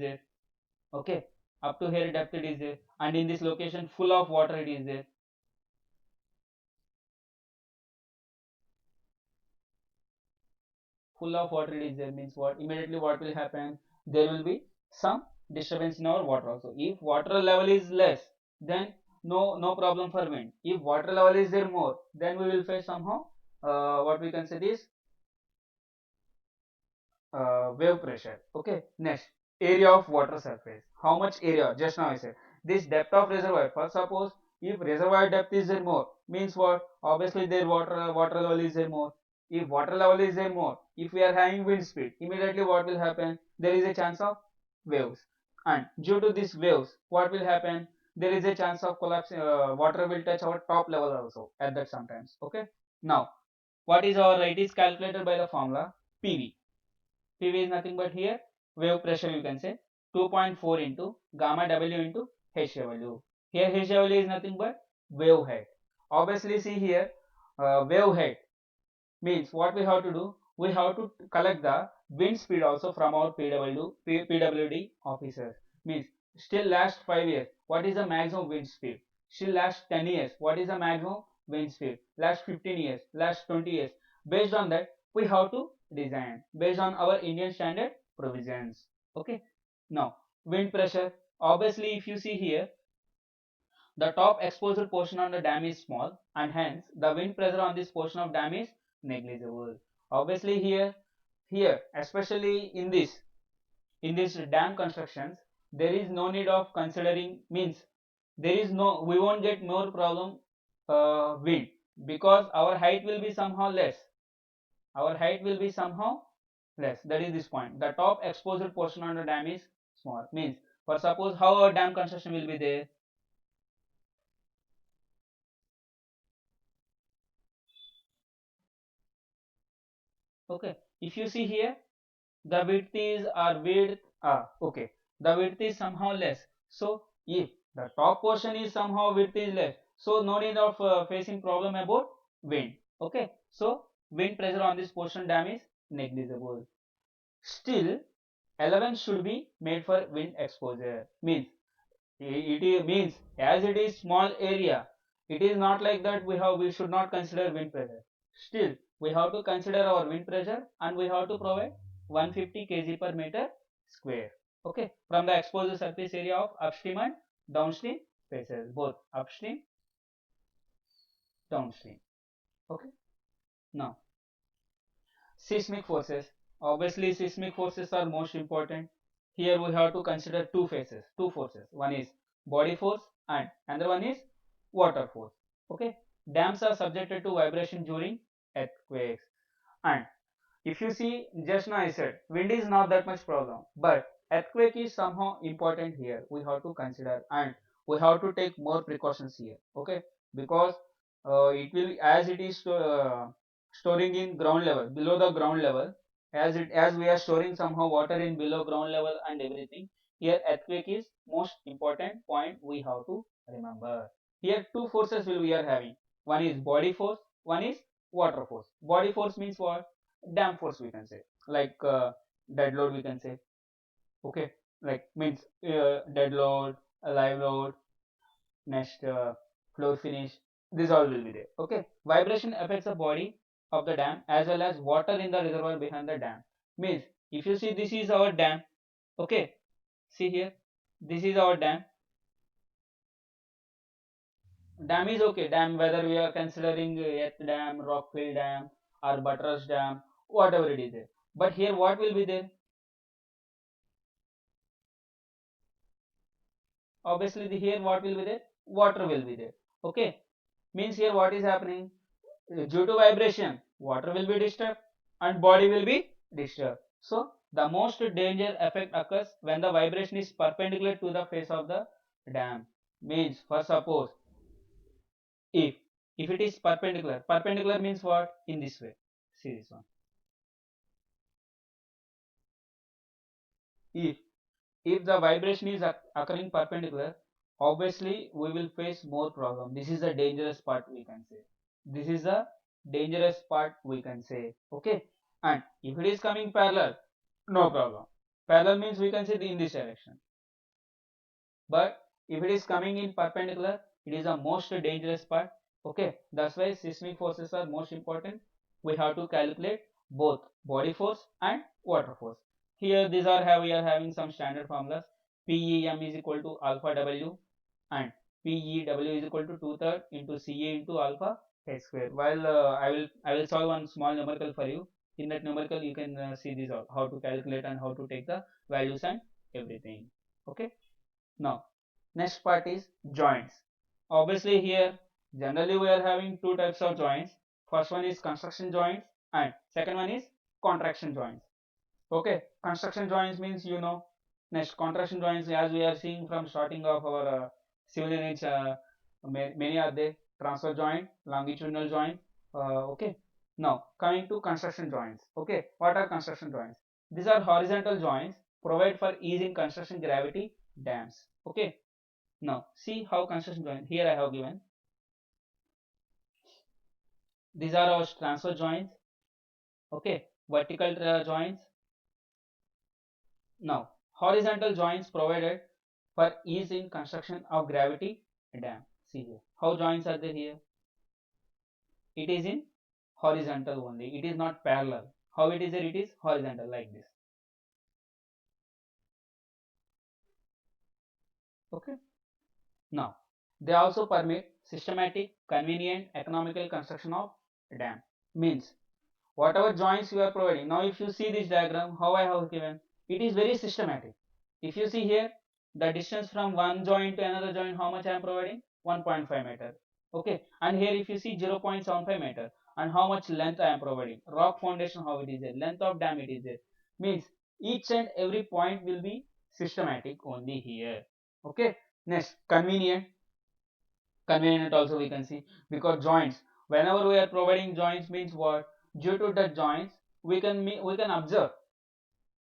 there. Okay, up to here depth it is there, and in this location full of water it is there. Full of water it is there means what? Immediately what will happen? There will be some disturbance in our water also. If water level is less, then no problem for wind. If water level is there more, then we will face somehow what we can say this wave pressure. Okay, next, area of water surface. How much area? Just now I said this depth of reservoir. For suppose if reservoir depth is there more, means what? Obviously their water level is there more. If water level is there more, if we are having wind speed, immediately what will happen? There is a chance of waves, and due to these waves, what will happen? There is a chance of collapse. Water will touch our top level also at that sometimes. Okay. Now, what is our rate is calculated by the formula PV. PV is nothing but here wave pressure, you can say 2.4 into gamma W into HW. Here HW is nothing but wave height. Obviously see here wave height means what we have to do, we have to collect the wind speed also from our PWD officers. Means still last 5 years what is the maximum wind speed, still last 10 years what is the maximum wind speed, last 15 years, last 20 years. Based on that we have to design based on our Indian standard provisions. Okay. Now wind pressure, obviously if you see here the top exposed portion on the dam is small, and hence the wind pressure on this portion of dam is negligible. Obviously here especially in this dam constructions, there is no need of considering, means there is no, we won't get more problem wind, because our height will be somehow less. Our height will be somehow less. That is this point. The top exposed portion on the dam is small. Means for suppose how our dam construction will be there. Okay. If you see here, the width is okay, the width is somehow less. So if the top portion is somehow width is less, so no need of facing problem about wind. Okay. So wind pressure on this portion dam is negligible. Still, allowance should be made for wind exposure. Means means as it is small area, it is not like that we should not consider wind pressure. Still we have to consider our wind pressure, and we have to provide 150 kg per meter square. Okay, from the exposed surface area of upstream and downstream phases, both upstream, downstream. Okay. Now seismic forces, obviously seismic forces are most important. Here we have to consider two forces. One is body force and another one is water force. Okay. Dams are subjected to vibration during earthquakes, and if you see just now I said wind is not that much problem, but earthquake is somehow important here. We have to consider, and we have to take more precautions here. Okay, because it will, as it is storing in ground level, below the ground level, as we are storing somehow water in below ground level and everything. Here earthquake is most important point we have to remember. Here two forces will we are having. One is body force, one is water force. Body force means what? Dam force we can say, like dead load we can say. Okay, like means dead load, live load, next floor finish, this all will be there. Okay, vibration affects the body of the dam as well as water in the reservoir behind the dam. Means if you see this is our dam. Okay, see here, this is our dam. Dam is okay, dam whether we are considering Earth Dam, Rockfield Dam or Buttress Dam, whatever it is there. But here what will be there? Obviously here what will be there? Water will be there. Okay, means here what is happening? Due to vibration water will be disturbed and body will be disturbed. So the most danger effect occurs when the vibration is perpendicular to the face of the dam. Means for suppose if it is perpendicular means what? In this way, see this one. If the vibration is occurring perpendicular, obviously we will face more problem. This is the dangerous part we can say. This is the dangerous part we can say. Okay, and if it is coming parallel, no problem. Parallel means we can see in this direction. But if it is coming in perpendicular, it is the most dangerous part. Okay, that's why seismic forces are most important. We have to calculate both body force and water force. Here these are how we are having some standard formulas. PEM is equal to alpha W and PEW is equal to 2/3 into CA into alpha H square. While I will solve one small numerical for you. In that numerical you can see these all, how to calculate and how to take the values and everything. Okay. Now, next part is joints. Obviously here, generally we are having two types of joints. First one is construction joints and second one is contraction joints. Okay, construction joints means you know. Next, contraction joints, as we are seeing from starting of our civil units, many are there. Transfer joint, longitudinal joint. Okay. Now, coming to construction joints. Okay, what are construction joints? These are horizontal joints provide for ease in construction gravity dams. Okay. Now, see how construction joint. Here I have given. These are our transfer joints. Okay, vertical joints. Now, horizontal joints provided for ease in construction of gravity dam. See here. How joints are there here? It is in horizontal only. It is not parallel. How it is there? It is horizontal like this. Okay. Now, they also permit systematic, convenient, economical construction of dam. Means whatever joints you are providing. Now, if you see this diagram, how I have given, it is very systematic. If you see here, the distance from one joint to another joint, how much I am providing? 1.5 meter. Okay, and here if you see 0.75 meter, and how much length I am providing. Rock foundation, how it is there, length of dam it is there. Means each and every point will be systematic only here. Okay, next convenient. Convenient also we can see, because joints, whenever we are providing joints means what, due to the joints we can observe,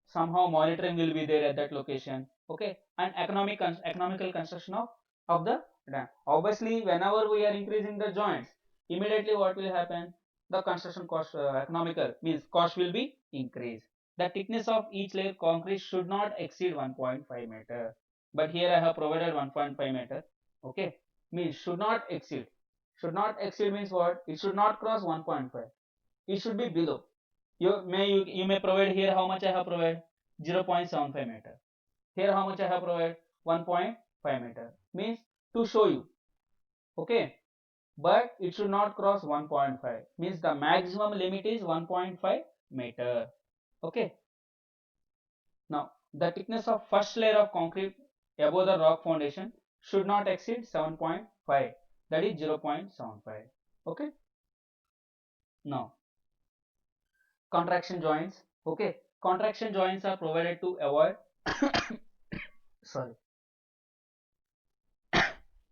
somehow monitoring will be there at that location. Okay, and economical construction of the dam. Obviously whenever we are increasing the joints, immediately what will happen, the construction cost, economical means cost will be increased. The thickness of each layer concrete should not exceed 1.5 meter, but here I have provided 1.5 meter. Okay, means should not exceed means what, it should not cross 1.5, it should be below. You may provide here, how much I have provided, 0.75 meter. Here how much I have provided, 1.5 meter. Means to show you. Okay, but it should not cross 1.5. Means the maximum limit is 1.5 meter. Okay. Now the thickness of first layer of concrete above the rock foundation should not exceed 7.5. That is 0.75. Okay. Now contraction joints. Okay, contraction joints are provided to avoid sorry,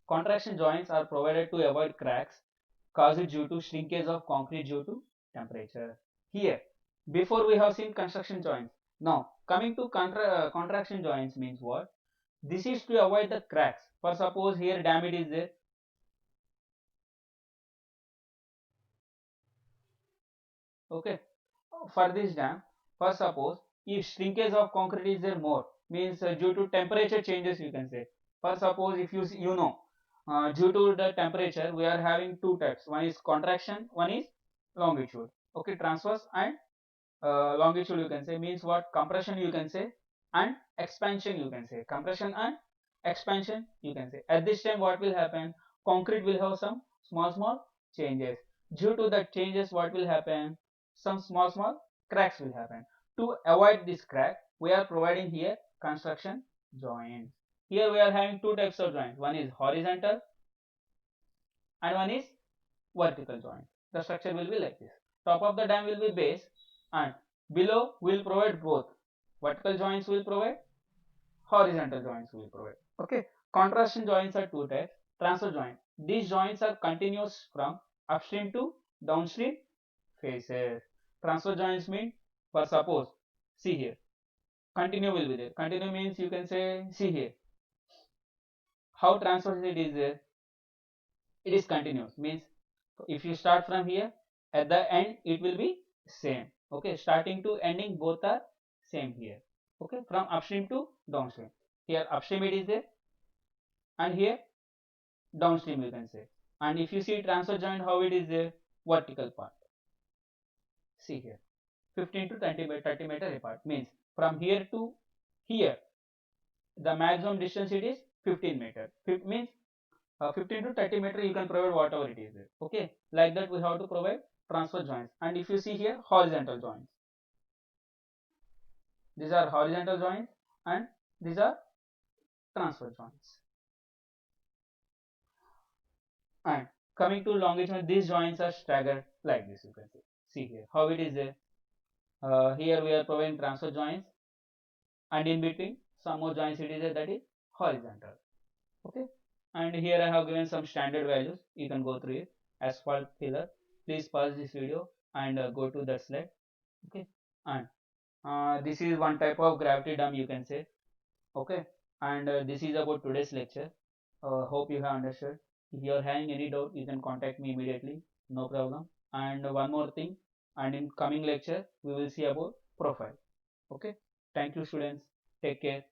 contraction joints are provided to avoid cracks caused due to shrinkage of concrete due to temperature. Here, before we have seen construction joints. Now coming to contraction joints means what, this is to avoid the cracks. For suppose here damage is there. Okay, for this dam, for suppose if shrinkage of concrete is there more, means due to temperature changes you can say. For suppose if you know, due to the temperature we are having two types, one is contraction, one is longitude. Okay, transverse and longitude you can say, means what, compression you can say and expansion you can say, compression and expansion you can say. At this time what will happen, concrete will have some small changes. Due to the changes what will happen, some small cracks will happen. To avoid this crack we are providing here construction joints. Here we are having two types of joints, one is horizontal and one is vertical joint. The structure will be like this. Top of the dam will be base and below will provide both. Vertical joints will provide, horizontal joints will provide. Okay. Contraction joints are two types. Transfer joint. These joints are continuous from upstream to downstream faces. Transfer joints mean, for suppose, see here, continue will be there. Continue means you can say, see here, how transverse it is there. It is continuous means if you start from here, at the end it will be same. Okay, starting to ending both are same here. Okay, from upstream to downstream. Here upstream it is there, and here downstream you can say. And if you see transfer joint, how it is there, vertical part. See here, 15 to 30 meter apart, means from here to here the maximum distance it is 15 meter. Means 15 to 30 meter you can provide whatever it is there. Okay, like that we have to provide transfer joints. And if you see here, horizontal joints, these are horizontal joints and these are transfer joints. And coming to longitudinal, these joints are staggered like this, you can see here how it is there. Here we are providing transfer joints, and in between some more joints it is there, that is horizontal. Okay, and here I have given some standard values, you can go through it. Asphalt pillar, please pause this video and go to that slide. Okay, and this is one type of gravity dam, you can say. Okay, and this is about today's lecture. Hope you have understood. If you are having any doubt, you can contact me immediately, no problem. And one more thing, and in coming lecture we will see about profile. Okay, thank you students, take care.